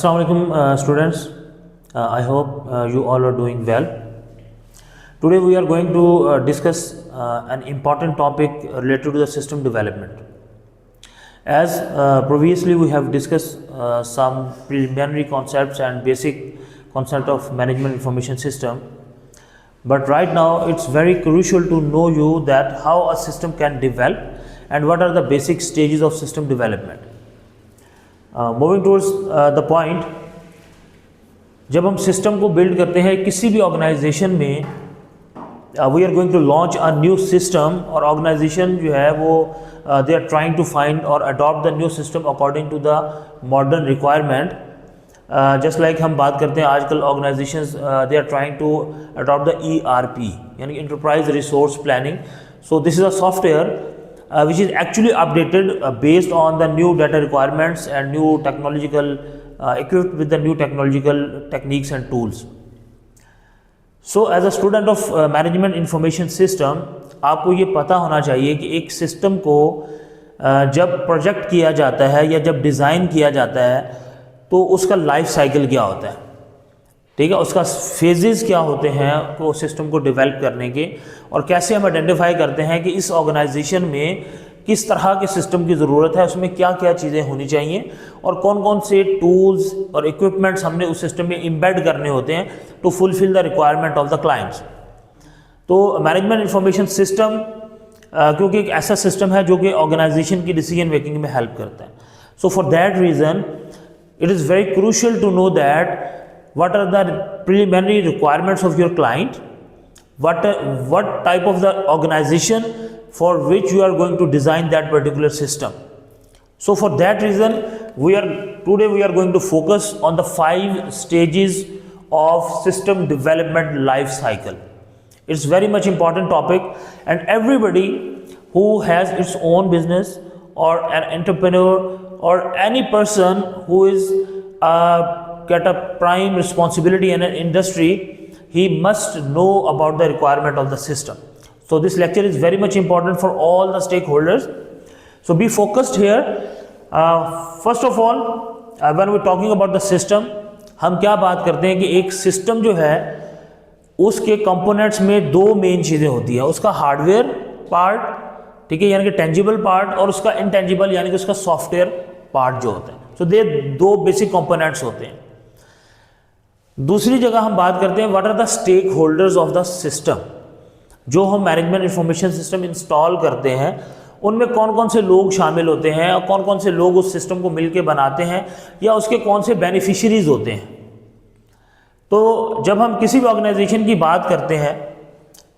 Assalamualaikum students. I hope you all are doing well. Today we are going to discuss an important topic related to the system development. As previously we have discussed some preliminary concepts and basic concept of management information system, but right now it's very crucial to know you that how a system can develop and what are the basic stages of system development. Moving towards the point, जब हम system को build करते हैं किसी भी organisation में, we are going to launch a new system, और organisation जो है वो they are trying to find और adopt the new system according to the modern requirement. Just like हम बात करते हैं आजकल organisations they are trying to adopt the ERP यानी enterprise resource planning. So this is a software which is actually updated based on the new data requirements and new technological equipped with the new technological techniques and tools. So as a student of management information system, आपको ये पता होना चाहिए कि एक system को जब project किया जाता है या जब डिज़ाइन किया जाता है तो उसका लाइफ साइकिल क्या होता है, ठीक है, उसका फेजेस क्या होते हैं को सिस्टम को डेवलप करने के, और कैसे हम आइडेंटिफाई करते हैं कि इस ऑर्गेनाइजेशन में किस तरह के सिस्टम की ज़रूरत है, उसमें क्या क्या चीज़ें होनी चाहिए और कौन कौन से टूल्स और इक्विपमेंट्स हमने उस सिस्टम में एम्बेड करने होते हैं to fulfil the requirement of the clients. तो मैनेजमेंट इंफॉर्मेशन सिस्टम क्योंकि एक ऐसा सिस्टम है जो कि ऑर्गेनाइजेशन की डिसीजन मेकिंग में हेल्प करता है. So for that reason it is very crucial to know that what are the preliminary requirements of your client, what type of the organization for which you are going to design that particular system. So for that reason today we are going to focus on the 5 stages of system development life cycle. It's very much important topic, and everybody who has its own business or an entrepreneur or any person who is get a prime responsibility in an industry, he must know about the requirement of the system. So this lecture is very much important for all the stakeholders. So be focused here. First of all, when we're talking about the system, हम क्या बात करते हैं कि एक system जो है उसके कंपोनेंट्स में 2 मेन चीज़ें होती है. उसका हार्डवेयर पार्ट, ठीक है, यानी कि टेंजिबल पार्ट, और उसका इनटेंजिबल यानी कि उसका सॉफ्टवेयर पार्ट जो होता है. सो दे 2 बेसिक कंपोनेंट्स होते हैं. दूसरी जगह हम बात करते हैं what are the stakeholders of the system. जो हम मैनेजमेंट इंफॉर्मेशन सिस्टम इंस्टॉल करते हैं उनमें कौन कौन से लोग शामिल होते हैं और कौन कौन से लोग उस सिस्टम को मिलके बनाते हैं या उसके कौन से बेनिफिशियरीज होते हैं. तो जब हम किसी भी ऑर्गेनाइजेशन की बात करते हैं,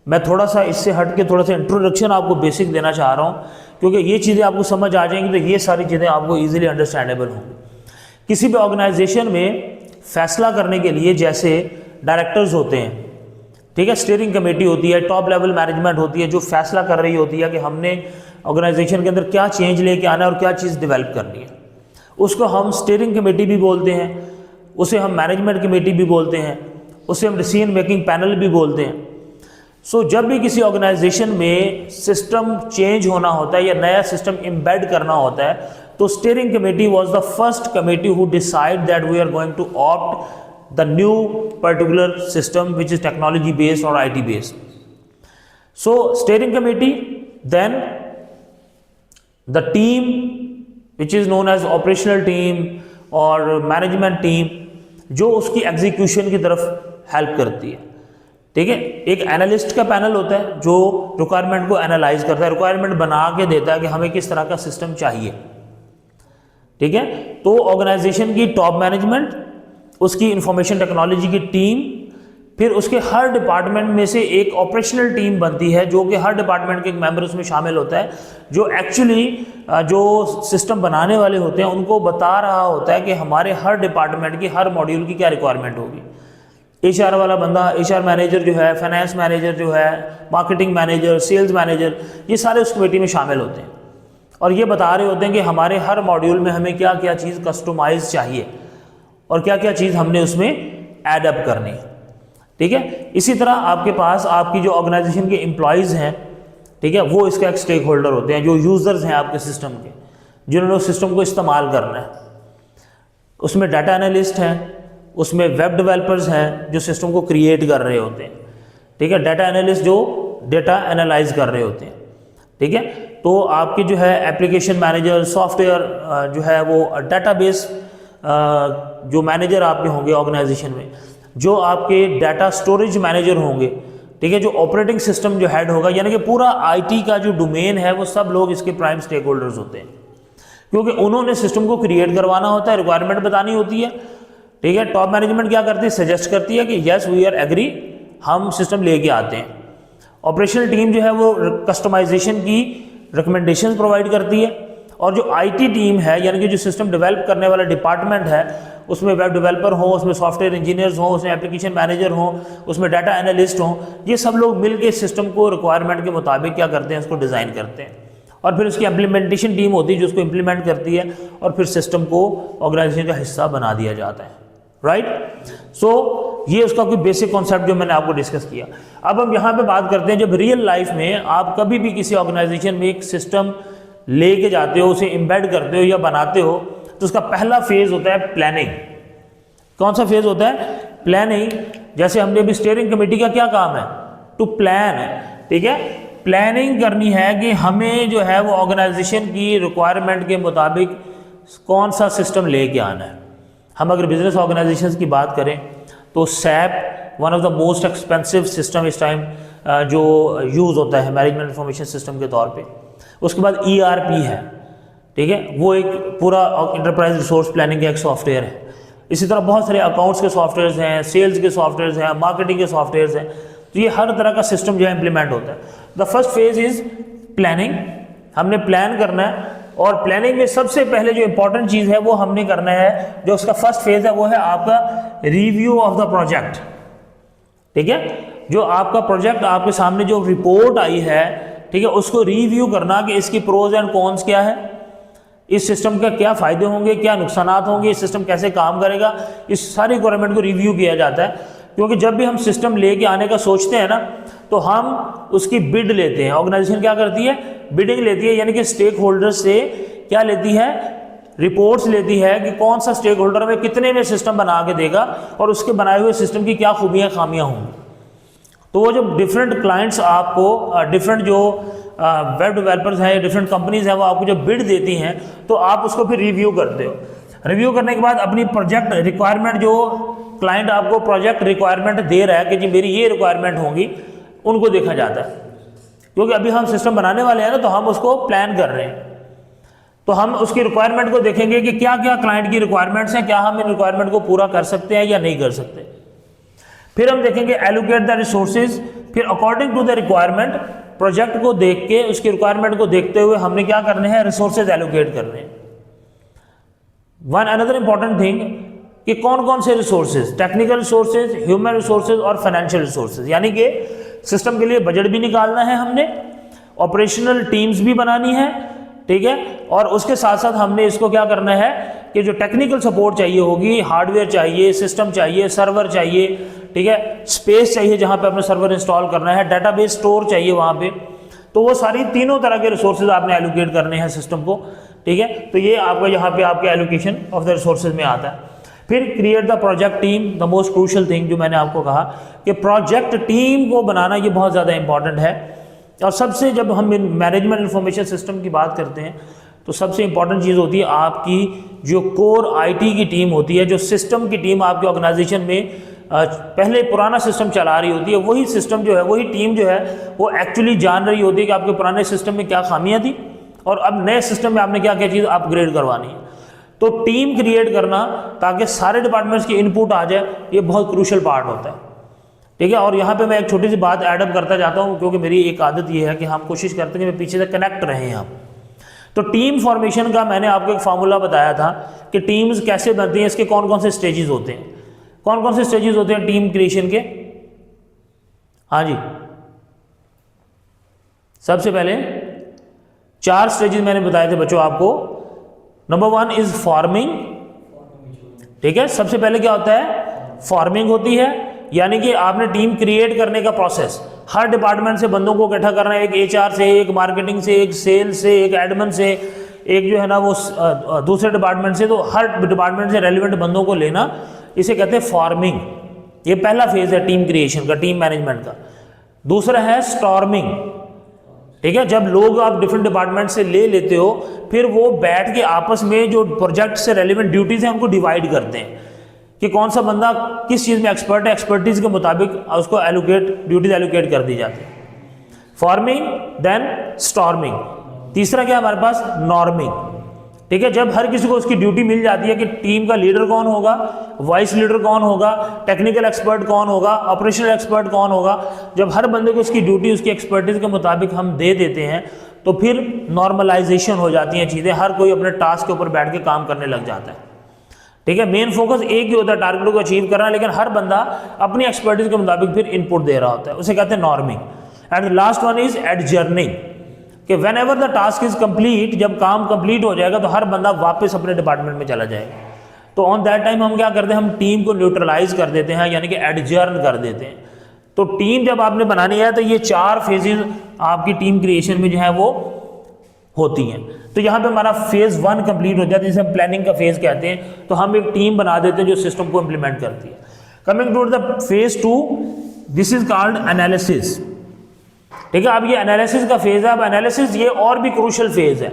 मैं थोड़ा सा इससे हट के थोड़ा सा इंट्रोडक्शन आपको बेसिक देना चाह रहा हूँ, क्योंकि ये चीज़ें आपको समझ आ जाएंगी तो ये सारी चीज़ें आपको ईजिली अंडरस्टैंडेबल होंगी. किसी भी ऑर्गेनाइजेशन में फैसला करने के लिए जैसे डायरेक्टर्स होते हैं, ठीक है, स्टीयरिंग कमेटी होती है, टॉप लेवल मैनेजमेंट होती है जो फैसला कर रही होती है कि हमने ऑर्गेनाइजेशन के अंदर क्या चेंज लेके आना है और क्या चीज़ डेवलप करनी है. उसको हम स्टीयरिंग कमेटी भी बोलते हैं, उसे हम मैनेजमेंट कमेटी भी बोलते हैं, उसे हम डिसीजन मेकिंग पैनल भी बोलते हैं. सो जब भी किसी ऑर्गेनाइजेशन में सिस्टम चेंज होना होता है या नया सिस्टम एम्बेड करना होता है, तो steering committee was the first committee who decide that we are going to opt the new particular system which is technology based और IT based. So steering committee, then the team which is known as operational team और management team जो उसकी execution की तरफ help करती है, ठीक है. एक एनालिस्ट का पैनल होता है जो रिक्वायरमेंट को एनालाइज करता है, रिक्वायरमेंट बना के देता है कि हमें किस तरह का सिस्टम चाहिए, ठीक है. तो ऑर्गेनाइजेशन की टॉप मैनेजमेंट, उसकी इंफॉर्मेशन टेक्नोलॉजी की टीम, फिर उसके हर डिपार्टमेंट में से एक ऑपरेशनल टीम बनती है जो कि हर डिपार्टमेंट के एक मेंबर उसमें शामिल होता है, जो एक्चुअली जो सिस्टम बनाने वाले होते हैं उनको बता रहा होता है कि हमारे हर डिपार्टमेंट की हर मॉड्यूल की क्या रिक्वायरमेंट होगी. HR वाला बंदा, HR मैनेजर जो है, फाइनेंस मैनेजर जो है, मार्केटिंग मैनेजर, सेल्स मैनेजर, ये सारे उस कमेटी में शामिल होते हैं और ये बता रहे होते हैं कि हमारे हर मॉड्यूल में हमें क्या क्या चीज़ कस्टमाइज चाहिए और क्या क्या चीज़ हमने उसमें ऐड अप करनी है, ठीक है. इसी तरह आपके पास आपकी जो ऑर्गेनाइजेशन के एम्प्लॉयज़ हैं, ठीक है, वो इसका एक स्टेक होल्डर होते हैं, जो यूज़र्स हैं आपके सिस्टम के, जिन्होंने उस सिस्टम को इस्तेमाल करना है. उसमें डाटा एनालिस्ट हैं, उसमें वेब डेवलपर्स हैं जो सिस्टम को क्रिएट कर रहे होते हैं, ठीक है, डाटा एनालिस्ट जो डेटा एनालाइज कर रहे होते हैं, ठीक है। तो आपके जो है एप्लीकेशन मैनेजर, सॉफ्टवेयर जो है वो डेटाबेस जो मैनेजर आपके होंगे ऑर्गेनाइजेशन में, जो आपके डाटा स्टोरेज मैनेजर होंगे, ठीक है, जो ऑपरेटिंग सिस्टम जो हेड होगा, यानी कि पूरा आईटी का जो डोमेन है वो सब लोग इसके प्राइम स्टेक होल्डर्स होते हैं, क्योंकि उन्होंने सिस्टम को क्रिएट करवाना होता है, रिक्वायरमेंट बतानी होती है, ठीक है। टॉप मैनेजमेंट क्या करती है, सजेस्ट करती है कि यस वी आर एग्री, हम सिस्टम लेके आते हैं। ऑपरेशनल टीम जो है वो कस्टमाइजेशन की रिकमेंडेशंस प्रोवाइड करती है, और जो आईटी टीम है यानी कि जो सिस्टम डेवलप करने वाला डिपार्टमेंट है, उसमें वेब डेवलपर हो, उसमें सॉफ्टवेयर इंजीनियर्स हो, उसमें एप्लीकेशन मैनेजर हो, उसमें डाटा एनालिस्ट हो, ये सब लोग मिलकर सिस्टम को रिक्वायरमेंट के मुताबिक क्या करते हैं, उसको डिज़ाइन करते हैं, और फिर उसकी इम्प्लीमेंटेशन टीम होती है जो उसको इम्प्लीमेंट करती है, और फिर सिस्टम को ऑर्गेनाइजेशन का हिस्सा बना दिया जाता है, राइट। सो ये उसका कोई बेसिक कॉन्सेप्ट जो मैंने आपको डिस्कस किया। अब हम यहाँ पे बात करते हैं, जब रियल लाइफ में आप कभी भी किसी ऑर्गेनाइजेशन में एक सिस्टम लेके जाते हो, उसे एम्बेड करते हो या बनाते हो, तो उसका पहला फेज होता है प्लानिंग। कौन सा फेज होता है, प्लानिंग। जैसे हमने अभी स्टीयरिंग कमेटी का क्या काम है, टू प्लान है, ठीक है, प्लानिंग करनी है कि हमें जो है वो ऑर्गेनाइजेशन की रिक्वायरमेंट के मुताबिक कौन सा सिस्टम लेके आना है। हम अगर बिजनेस ऑर्गेनाइजेशंस की बात करें तो SAP one of the most expensive system इस टाइम जो यूज़ होता है मैनेजमेंट इंफॉर्मेशन सिस्टम के तौर पे। उसके बाद ERP है, ठीक है, वो एक पूरा इंटरप्राइज रिसोर्स प्लानिंग का एक सॉफ्टवेयर है। इसी तरह बहुत सारे अकाउंट्स के सॉफ्टवेयर्स हैं, सेल्स के सॉफ्टवेयर्स हैं, मार्केटिंग के सॉफ्टवेयर्स हैं, तो ये हर तरह का सिस्टम जो है इंप्लीमेंट होता है। The first phase is planning, हमने प्लान करना है, और प्लानिंग में सबसे पहले जो इंपॉर्टेंट चीज़ है वो हमने करना है, जो उसका फर्स्ट फेज है वो है आपका रिव्यू ऑफ द प्रोजेक्ट, ठीक है। जो आपका प्रोजेक्ट आपके सामने जो रिपोर्ट आई है, ठीक है, उसको रिव्यू करना कि इसकी प्रोज एंड कॉन्स क्या है, इस सिस्टम का क्या फ़ायदे होंगे, क्या नुकसान होंगे, इस सिस्टम कैसे काम करेगा, इस सारी रिक्वायरमेंट को रिव्यू किया जाता है। क्योंकि जब भी हम सिस्टम लेके आने का सोचते हैं ना, तो हम उसकी बिड लेते हैं। ऑर्गेनाइजेशन क्या करती है, बिडिंग लेती है, यानी कि स्टेक होल्डर्स से क्या लेती है, रिपोर्ट्स लेती है कि कौन सा स्टेक होल्डर में कितने में सिस्टम बना के देगा, और उसके बनाए हुए सिस्टम की क्या खूबियाँ खामियाँ होंगी। तो वो जो डिफरेंट क्लाइंट्स आपको, डिफरेंट जो वेब डेवलपर्स हैं, डिफरेंट कंपनीज हैं, वो आपको जब बिड देती हैं तो आप उसको फिर रिव्यू करते हो। रिव्यू करने के बाद अपनी प्रोजेक्ट रिक्वायरमेंट, जो क्लाइंट आपको प्रोजेक्ट रिक्वायरमेंट दे रहा है कि जी मेरी ये रिक्वायरमेंट होंगी, उनको देखा जाता है। क्योंकि अभी हम सिस्टम बनाने वाले हैं ना, तो हम उसको प्लान कर रहे हैं, तो हम उसकी रिक्वायरमेंट को देखेंगे कि क्या क्या क्लाइंट की रिक्वायरमेंट्स हैं, क्या हम इन रिक्वायरमेंट को पूरा कर सकते हैं या नहीं कर सकते। फिर हम देखेंगे एलोकेट द रिसोर्सेज, फिर according to the requirement project को देख के, उसकी रिक्वायरमेंट को देखते हुए हमने क्या करने हैं, रिसोर्सेज एलोकेट करने हैं। वन अनदर इंपॉर्टेंट थिंग कि कौन कौन से resources, technical resources, human resources और फाइनेंशियल रिसोर्सेज, यानी कि सिस्टम के लिए बजट भी निकालना है हमने, ऑपरेशनल टीम्स भी बनानी है, ठीक है, और उसके साथ साथ हमने इसको क्या करना है कि जो टेक्निकल सपोर्ट चाहिए होगी, हार्डवेयर चाहिए, सिस्टम चाहिए, सर्वर चाहिए, ठीक है, स्पेस चाहिए जहाँ पे अपने सर्वर इंस्टॉल करना है, डेटाबेस स्टोर चाहिए वहाँ पे, तो वो सारी तीनों तरह के रिसोर्सेज आपने एलोकेट करने हैं सिस्टम को, ठीक है। तो ये आपका यहाँ पे आपके एलोकेशन ऑफ द रिसोर्सेज में आता है। फिर create the project team, the most crucial thing जो मैंने आपको कहा कि प्रोजेक्ट टीम को बनाना ये बहुत ज़्यादा इंपॉर्टेंट है। और सबसे, जब हम मैनेजमेंट इंफॉर्मेशन सिस्टम की बात करते हैं तो सबसे इंपॉर्टेंट चीज़ होती है आपकी जो कोर आईटी की टीम होती है, जो सिस्टम की टीम आपके ऑर्गेनाइजेशन में पहले पुराना सिस्टम चला रही होती है, वही सिस्टम जो है, वही टीम जो है वो एक्चुअली जान रही होती है कि आपके पुराने सिस्टम में क्या खामियां थी और अब नए सिस्टम में आपने क्या क्या चीज़ अपग्रेड करवानी है। तो टीम क्रिएट करना ताकि सारे डिपार्टमेंट्स की इनपुट आ जाए, ये बहुत क्रूशियल पार्ट होता है, ठीक है। और यहाँ पे मैं एक छोटी सी बात ऐडअप करता जाता हूँ, क्योंकि मेरी एक आदत ये है कि हम कोशिश करते हैं कि पीछे से कनेक्ट रहे हैं हम। तो टीम फॉर्मेशन का मैंने आपको एक फार्मूला बताया था कि टीम्स कैसे बनती हैं, इसके कौन कौन से स्टेजेस होते हैं। कौन कौन से स्टेजेस होते हैं टीम क्रिएशन के? हाँ जी, सबसे पहले 4 स्टेजेस मैंने बताए थे बच्चों आपको। नंबर 1 इज फॉर्मिंग, ठीक है। सबसे पहले क्या होता है, फॉर्मिंग होती है, यानी कि आपने टीम क्रिएट करने का प्रोसेस, हर डिपार्टमेंट से बंदों को इकट्ठा करना है, एक HR से, एक मार्केटिंग से, एक सेल्स से, एक एडमिन से, एक जो है ना वो दूसरे डिपार्टमेंट से, तो हर डिपार्टमेंट से रेलिवेंट बंदों को लेना, इसे कहते हैं फॉर्मिंग। ये पहला फेज है टीम क्रिएशन का, टीम मैनेजमेंट का। दूसरा है स्टॉर्मिंग, ठीक है, जब लोग आप डिफरेंट डिपार्टमेंट से ले लेते हो, फिर वो बैठ के आपस में जो प्रोजेक्ट से रेलिवेंट ड्यूटीज हैं उनको डिवाइड करते हैं कि कौन सा बंदा किस चीज़ में एक्सपर्ट है, एक्सपर्टीज के मुताबिक उसको ड्यूटीज एलोकेट कर दी जाती है। Forming, then storming. तीसरा क्या है हमारे पास, नॉर्मिंग, ठीक है, जब हर किसी को उसकी ड्यूटी मिल जाती है कि टीम का लीडर कौन होगा, वाइस लीडर कौन होगा, टेक्निकल एक्सपर्ट कौन होगा, ऑपरेशनल एक्सपर्ट कौन होगा, जब हर बंदे को उसकी ड्यूटी उसकी एक्सपर्टीज के मुताबिक हम दे देते हैं, तो फिर नॉर्मलाइजेशन हो जाती हैं चीज़ें, हर कोई अपने टास्क के ऊपर बैठ के काम करने लग जाता है, ठीक है। मेन फोकस एक ही होता है, टारगेट को अचीव करना, लेकिन हर बंदा अपनी एक्सपर्टीज के मुताबिक फिर इनपुट दे रहा होता है, उसे कहते हैं norming. And the last one is adjourning, कि whenever the task is complete, जब काम कंप्लीट हो जाएगा तो हर बंदा वापस अपने डिपार्टमेंट में चला जाएगा। तो ऑन दैट टाइम हम क्या करते हैं, हम टीम को न्यूट्रलाइज कर देते हैं, यानी कि एडजर्न कर देते हैं। तो टीम जब आपने बनानी है तो ये 4 फेजेज आपकी टीम क्रिएशन में जो है वो होती हैं। तो यहाँ पे हमारा फेज 1 कंप्लीट हो जाता है, जिसे हम प्लानिंग का फेज कहते हैं। तो हम एक टीम बना देते हैं जो सिस्टम को इंप्लीमेंट करती है। Coming to the phase 2, this is called analysis, ठीक है। अब ये एनालिसिस का फेज है। अब एनालिसिस ये और भी क्रूशियल फेज है।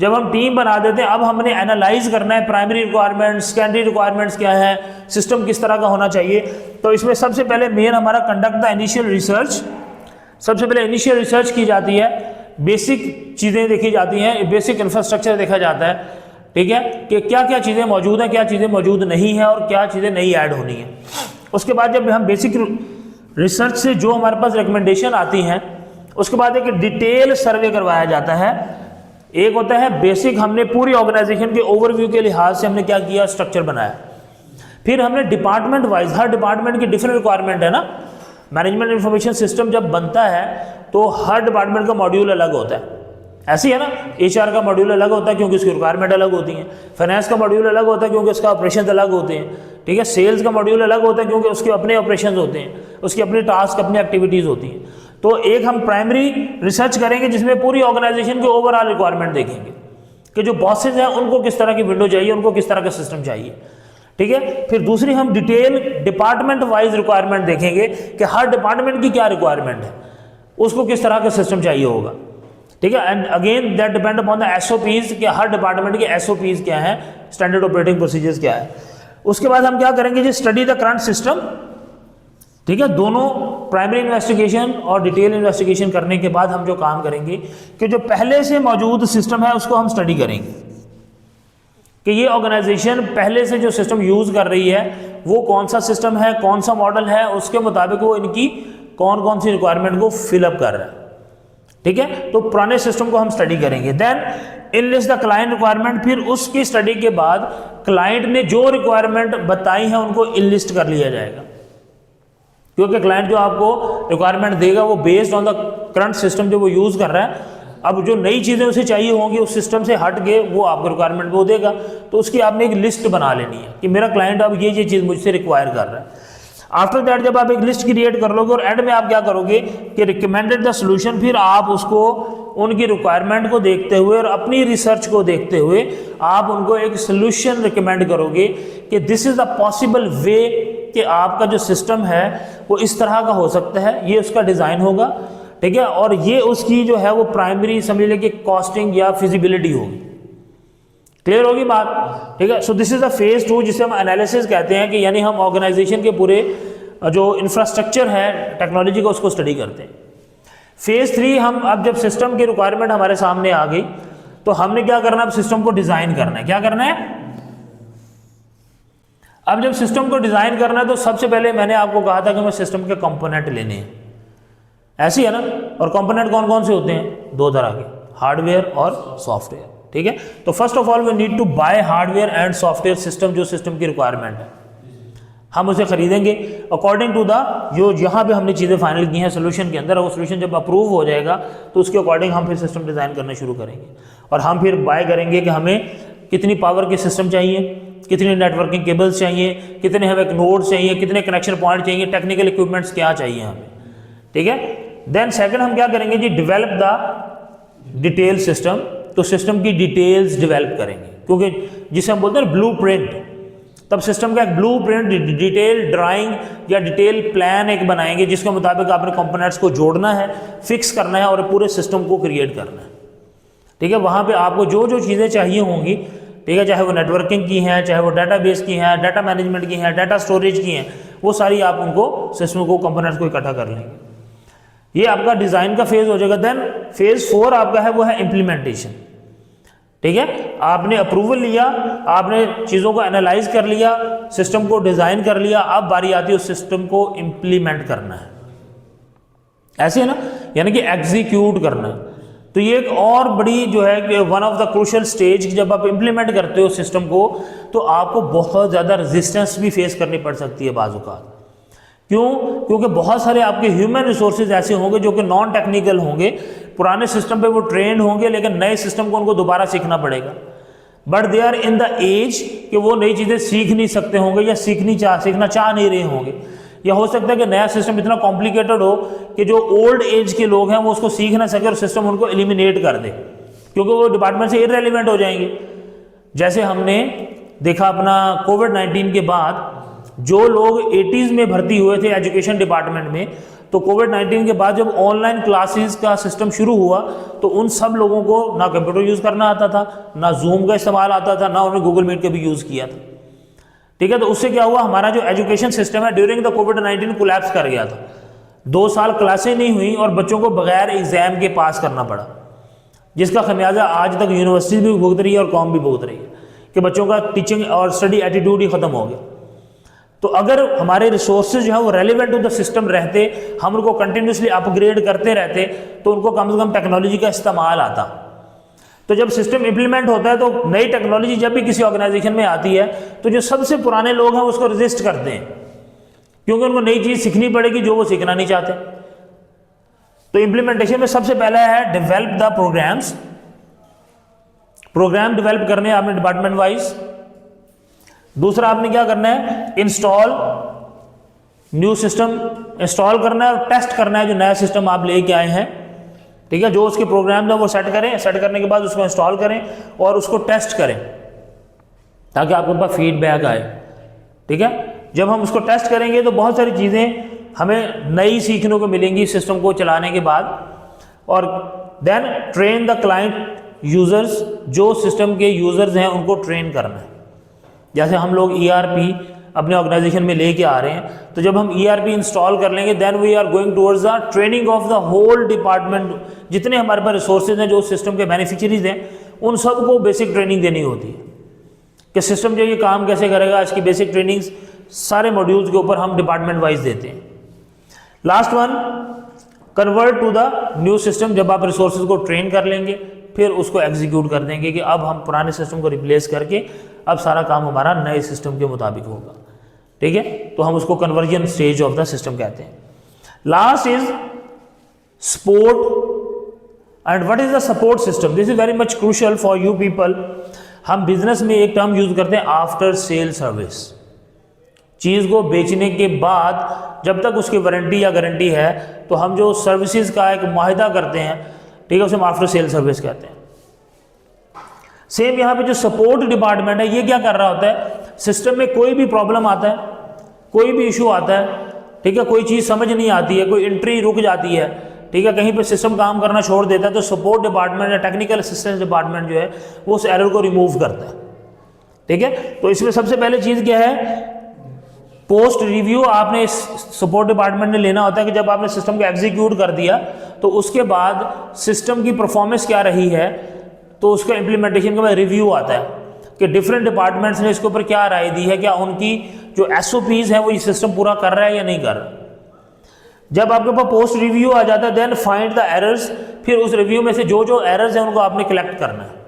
जब हम टीम बना देते हैं, अब हमने एनालाइज करना है प्राइमरी रिक्वायरमेंट्स, सेकेंडरी रिक्वायरमेंट्स क्या है, सिस्टम किस तरह का होना चाहिए। तो इसमें सबसे पहले मेन हमारा कंडक्ट द इनिशियल रिसर्च। सबसे पहले इनिशियल रिसर्च की जाती है, बेसिक चीज़ें देखी जाती हैं, बेसिक इंफ्रास्ट्रक्चर देखा जाता है, ठीक है, कि क्या क्या चीज़ें मौजूद हैं, क्या चीज़ें मौजूद नहीं हैं और क्या चीज़ें नई ऐड होनी है। उसके बाद जब हम बेसिक रिसर्च से जो हमारे पास रिकमेंडेशन आती हैं, उसके बाद एक डिटेल सर्वे करवाया जाता है। एक होता है बेसिक, हमने पूरी ऑर्गेनाइजेशन के ओवरव्यू के लिहाज से हमने क्या किया, स्ट्रक्चर बनाया। फिर हमने डिपार्टमेंट वाइज, हर डिपार्टमेंट की डिफरेंट रिक्वायरमेंट है ना। मैनेजमेंट इंफॉर्मेशन सिस्टम जब बनता है तो हर डिपार्टमेंट का मॉड्यूल अलग होता है, ऐसी है ना। HR का मॉड्यूल अलग होता है क्योंकि उसकी रिक्वायरमेंट अलग होती हैं। फाइनेंस का मॉड्यूल अलग होता है क्योंकि उसका ऑपरेशन अलग होते हैं, ठीक है। सेल्स का मॉड्यूल अलग होता है क्योंकि उसके अपने ऑपरेशन होते हैं, उसकी अपनी टास्क, अपनी एक्टिविटीज़ होती हैं। तो एक हम प्राइमरी रिसर्च करेंगे जिसमें पूरी ऑर्गेनाइजेशन के ओवरऑल रिक्वायरमेंट देखेंगे कि जो बॉसेज हैं उनको किस तरह की विंडो चाहिए, उनको किस तरह का सिस्टम चाहिए, ठीक है। फिर दूसरी हम डिटेल डिपार्टमेंट वाइज रिक्वायरमेंट देखेंगे कि हर डिपार्टमेंट की क्या रिक्वायरमेंट है, उसको किस तरह का सिस्टम चाहिए होगा, ठीक है। And again that depend upon the SOPs कि हर डिपार्टमेंट के SOPs क्या है, स्टैंडर्ड ऑपरेटिंग प्रोसीजर्स क्या है। उसके बाद हम क्या करेंगे जी, स्टडी द करंट सिस्टम, ठीक है। दोनों प्राइमरी इन्वेस्टिगेशन और डिटेल इन्वेस्टिगेशन करने के बाद हम जो काम करेंगे कि जो पहले से मौजूद सिस्टम है उसको हम स्टडी करेंगे कि ये ऑर्गेनाइजेशन पहले से जो सिस्टम यूज़ कर रही है वो कौन सा सिस्टम है, कौन सा मॉडल है, उसके मुताबिक वो इनकी कौन कौन सी रिक्वायरमेंट को फिलअप कर रहा है, ठीक है। तो पुराने सिस्टम को हम स्टडी करेंगे। Then enlist the client requirement, फिर उसकी स्टडी के बाद क्लाइंट ने जो रिक्वायरमेंट बताई है उनको इनलिस्ट कर लिया जाएगा, क्योंकि क्लाइंट जो आपको रिक्वायरमेंट देगा वो based on the current system जो वो यूज़ कर रहा है। अब जो नई चीज़ें उसे चाहिए होंगी उस सिस्टम से हट के वो आपको रिक्वायरमेंट वो देगा, तो उसकी आपने एक लिस्ट बना लेनी है कि मेरा क्लाइंट अब ये चीज़ मुझसे रिक्वायर कर रहा है। आफ्टर दैट जब आप एक लिस्ट क्रिएट कर लोगे और एंड में आप क्या करोगे कि रिकमेंडेड द सोल्यूशन, फिर आप उसको उनकी रिक्वायरमेंट को देखते हुए और अपनी रिसर्च को देखते हुए आप उनको एक सोल्यूशन रिकमेंड करोगे कि this is the possible way कि आपका जो सिस्टम है वो इस तरह का हो सकता है, ये उसका डिज़ाइन होगा, ठीक है, और ये उसकी जो है वो प्राइमरी समझ लें कि कॉस्टिंग या फिजिबिलिटी होगी। क्लियर होगी बात, ठीक है। So this is a phase 2 जिसे हम एनालिसिस कहते हैं कि यानी हम ऑर्गेनाइजेशन के पूरे जो इंफ्रास्ट्रक्चर है टेक्नोलॉजी का उसको स्टडी करते हैं। फेज 3 हम अब जब सिस्टम की रिक्वायरमेंट हमारे सामने आ गई तो हमने क्या करना है, अब सिस्टम को डिज़ाइन करना है। क्या करना है, अब जब सिस्टम को डिज़ाइन करना है तो सबसे पहले मैंने आपको कहा था कि हमें सिस्टम के कंपोनेंट लेने हैं, ऐसी है ना। और कंपोनेंट कौन कौन से होते हैं, 2 तरह के, हार्डवेयर और सॉफ्टवेयर, ठीक है। तो first of all we need to buy hardware and software system, जो सिस्टम की रिक्वायरमेंट है हम उसे खरीदेंगे अकॉर्डिंग टू द जो यहाँ पे हमने चीज़ें फाइनल की हैं सोल्यूशन के अंदर। वो सोल्यूशन जब अप्रूव हो जाएगा तो उसके अकॉर्डिंग हम फिर सिस्टम डिज़ाइन करना शुरू करेंगे और हम फिर बाय करेंगे कि हमें कितनी पावर के सिस्टम चाहिए, कितनी नेटवर्किंग केबल्स चाहिए, कितने हमें नोड्स चाहिए, कितने कनेक्शन पॉइंट चाहिए, टेक्निकल इक्विपमेंट्स क्या चाहिए हमें, ठीक है। देन सेकंड हम क्या करेंगे जी, डेवलप द डिटेल सिस्टम, तो सिस्टम की डिटेल्स डेवलप करेंगे, क्योंकि जिसे हम बोलते हैं ब्लूप्रिंट, तब सिस्टम का एक ब्लूप्रिंट, डिटेल ड्राइंग या डिटेल प्लान एक बनाएंगे जिसके मुताबिक आपने कंपोनेंट्स को जोड़ना है, फिक्स करना है और पूरे सिस्टम को क्रिएट करना है। ठीक है, वहाँ पे आपको जो जो चीज़ें चाहिए होंगी, ठीक है, चाहे वो नेटवर्किंग की हैं, चाहे वो डाटाबेस की हैं, डाटा मैनेजमेंट की हैं, डाटा स्टोरेज की हैं, वो सारी आप उनको सिस्टम को कंपोनेंट्स को इकट्ठा कर लेंगे। ये आपका डिज़ाइन का फेज़ हो जाएगा। देन फेज़ 4 आपका है वो है इम्प्लीमेंटेशन। ठीक है, आपने अप्रूवल लिया, आपने चीज़ों को एनालाइज कर लिया, सिस्टम को डिज़ाइन कर लिया, अब बारी आती है उस सिस्टम को इम्प्लीमेंट करना है, ऐसे है ना, यानी कि एग्जीक्यूट करना है। तो ये एक और बड़ी जो है कि one of the crucial stage, जब आप इम्प्लीमेंट करते हो सिस्टम को तो आपको बहुत ज़्यादा रेजिस्टेंस भी फेस करनी पड़ सकती है बाज़ औक़ात। क्यों? क्योंकि बहुत सारे आपके ह्यूमन रिसोर्सेज ऐसे होंगे जो कि नॉन टेक्निकल होंगे, पुराने सिस्टम पे वो ट्रेंड होंगे, लेकिन नए सिस्टम को उनको दोबारा सीखना पड़ेगा। But they are in the age कि वो नई चीज़ें सीख नहीं सकते होंगे या सीखना चाह नहीं रहे होंगे, या हो सकता है कि नया सिस्टम इतना कॉम्प्लिकेटेड हो कि जो ओल्ड एज के लोग हैं वो उसको सीख ना सके और सिस्टम उनको एलिमिनेट कर दे, क्योंकि वो डिपार्टमेंट से इररेलेवेंट हो जाएंगे। जैसे हमने देखा अपना कोविड-19 के बाद जो लोग 80s में भर्ती हुए थे एजुकेशन डिपार्टमेंट में, तो कोविड-19 के बाद जब ऑनलाइन क्लासेस का सिस्टम शुरू हुआ तो उन सब लोगों को ना कंप्यूटर यूज़ करना आता था, ना जूम का इस्तेमाल आता था, ना उन्होंने गूगल मीट का भी यूज़ किया था। ठीक है, तो उससे क्या हुआ, हमारा जो एजुकेशन सिस्टम है ड्यूरिंग द कोविड-19 कोलैप्स कर गया था। 2 साल क्लासें नहीं हुई और बच्चों को बगैर एग्जाम के पास करना पड़ा, जिसका खमियाजा आज तक यूनिवर्सिटी भी भुगत रही है और कौम भी भुगत रही है कि बच्चों का टीचिंग और स्टडी एटीट्यूड ही ख़त्म हो गया। तो अगर हमारे रिसोर्सेज जो है वो रेलिवेंट टू द सिस्टम रहते, हम उनको कंटिन्यूसली अपग्रेड करते रहते, तो उनको कम से कम टेक्नोलॉजी का इस्तेमाल आता। तो जब सिस्टम इंप्लीमेंट होता है तो नई टेक्नोलॉजी जब भी किसी ऑर्गेनाइजेशन में आती है तो जो सबसे पुराने लोग हैं उसको रेजिस्ट करते हैं, क्योंकि उनको नई चीज़ सीखनी पड़ेगी जो वो सीखना नहीं चाहते। तो इंप्लीमेंटेशन में सबसे पहला है develop the programs. Program develop करने हैं आपने डिपार्टमेंट वाइज। दूसरा आपने क्या करना है, इंस्टॉल न्यू सिस्टम, इंस्टॉल करना है और टेस्ट करना है जो नया सिस्टम आप लेके आए हैं। ठीक है, जो उसके प्रोग्राम है वो सेट करें, सेट करने के बाद उसको इंस्टॉल करें और उसको टेस्ट करें ताकि आपके पास फीडबैक आए। ठीक है, जब हम उसको टेस्ट करेंगे तो बहुत सारी चीज़ें हमें नई सीखने को मिलेंगी सिस्टम को चलाने के बाद। और then train the client users, जो सिस्टम के यूज़र्स हैं उनको ट्रेन करना है। जैसे हम लोग ERP अपने ऑर्गेनाइजेशन में लेके आ रहे हैं, तो जब हम ERP इंस्टॉल कर लेंगे then we are going towards the training of the whole department. जितने हमारे पास रिसोर्सेज हैं जो सिस्टम के बेनिफिशियरीज हैं उन सबको बेसिक ट्रेनिंग देनी होती है कि सिस्टम जो ये काम कैसे करेगा, इसकी बेसिक ट्रेनिंग्स सारे मॉड्यूल्स के ऊपर हम डिपार्टमेंट वाइज देते हैं। Last one, convert to the new system. जब आप रिसोर्सेज को ट्रेन कर लेंगे फिर उसको एग्जीक्यूट कर देंगे कि अब हम पुराने सिस्टम को रिप्लेस करके अब सारा काम हमारा नए सिस्टम के मुताबिक होगा। ठीक है, तो हम उसको conversion stage of the system कहते हैं। Last is support. And what is the support system? This is very much crucial for you people. हम बिजनेस में एक टर्म यूज करते हैं आफ्टर सेल सर्विस। चीज़ को बेचने के बाद जब तक उसकी वारंटी या गारंटी है तो हम जो सर्विसेज का एक मुआहिदा करते हैं, ठीक है, उसे हम आफ्टर सेल सर्विस कहते हैं। सेम यहाँ पे जो सपोर्ट डिपार्टमेंट है ये क्या कर रहा होता है, सिस्टम में कोई भी प्रॉब्लम आता है, कोई भी इशू आता है, ठीक है, कोई चीज़ समझ नहीं आती है, कोई एंट्री रुक जाती है, ठीक है, कहीं पे सिस्टम काम करना छोड़ देता है, तो सपोर्ट डिपार्टमेंट या टेक्निकल असिस्टेंस डिपार्टमेंट जो है वो उस एरर को रिमूव करता है। ठीक है, तो इसमें सबसे पहले चीज़ क्या है, पोस्ट रिव्यू आपने इस सपोर्ट डिपार्टमेंट ने लेना होता है कि जब आपने सिस्टम को एग्जीक्यूट कर दिया तो उसके बाद सिस्टम की परफॉर्मेंस क्या रही है, तो उसका इम्प्लीमेंटेशन के बाद रिव्यू आता है कि डिफरेंट डिपार्टमेंट्स ने इसके ऊपर क्या राय दी है, क्या उनकी जो SOPs है वो ये सिस्टम पूरा कर रहा है या नहीं कर रहा। जब आपके पास पोस्ट रिव्यू आ जाता है देन फाइंड द एरर्स। फिर उस रिव्यू में से जो जो एरर्स हैं उनको आपने कलेक्ट करना है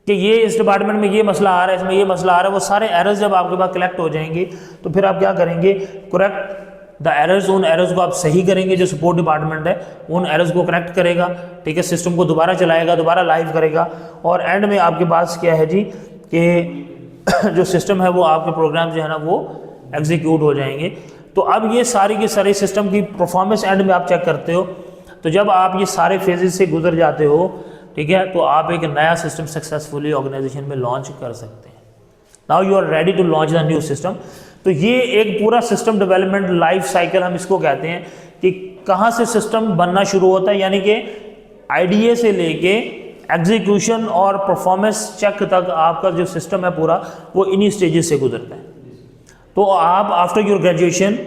कि ये इस डिपार्टमेंट में ये मसला आ रहा है, इसमें ये मसला आ रहा है। वो सारे एरर्स जब आपके पास कलेक्ट हो जाएंगे तो फिर आप क्या करेंगे, करेक्ट द एरर्स। उन एरर्स को आप सही करेंगे, जो सपोर्ट डिपार्टमेंट है उन एरर्स को करेक्ट करेगा। ठीक है, सिस्टम को दोबारा चलाएगा, दोबारा लाइव करेगा और एंड में आपके पास क्या है जी कि जो सिस्टम है वो आपके प्रोग्राम जो है ना वो एग्जीक्यूट हो जाएंगे। तो अब ये सारी की सारी सिस्टम की परफॉर्मेंस एंड में आप चेक करते हो। तो जब आप ये सारे फेजेस से गुजर जाते हो ठीक है, तो आप एक नया सिस्टम सक्सेसफुली ऑर्गेनाइजेशन में लॉन्च कर सकते हैं। Now you are ready to launch the new system. तो ये एक पूरा सिस्टम डेवलपमेंट लाइफ साइकिल हम इसको कहते हैं कि कहाँ से सिस्टम बनना शुरू होता है, यानी कि आइडिया से लेके एग्जीक्यूशन और परफॉर्मेंस चेक तक आपका जो सिस्टम है पूरा वो इन्हीं स्टेजेस से गुजरता है। तो आप आफ्टर योर ग्रेजुएशन,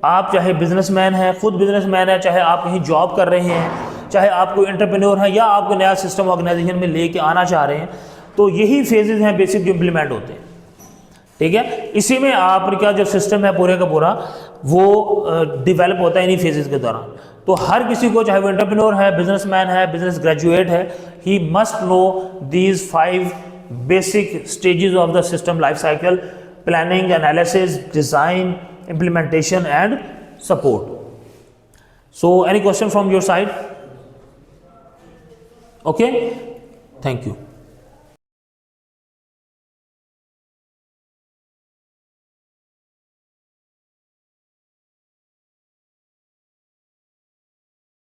आप चाहे बिजनेसमैन हैं, खुद बिजनेसमैन है, चाहे आप कहीं जॉब कर रहे हैं, चाहे आप कोई एंटरप्रेन्योर हैं, या आप कोई नया सिस्टम ऑर्गेनाइजेशन में लेके आना चाह रहे हैं, तो यही फेजेस हैं बेसिक जो इम्प्लीमेंट होते हैं। ठीक है, इसी में आपका जो सिस्टम है पूरे का पूरा वो डेवलप होता है इन्हीं फेजेस के दौरान। तो हर किसी को, चाहे वो एंटरप्रेन्योर है, बिजनेसमैन है, बिजनेस ग्रेजुएट है, he must know these 5 basic stages of the system life cycle: planning, analysis, design, implementation and support. So any question from your side? Okay, thank you.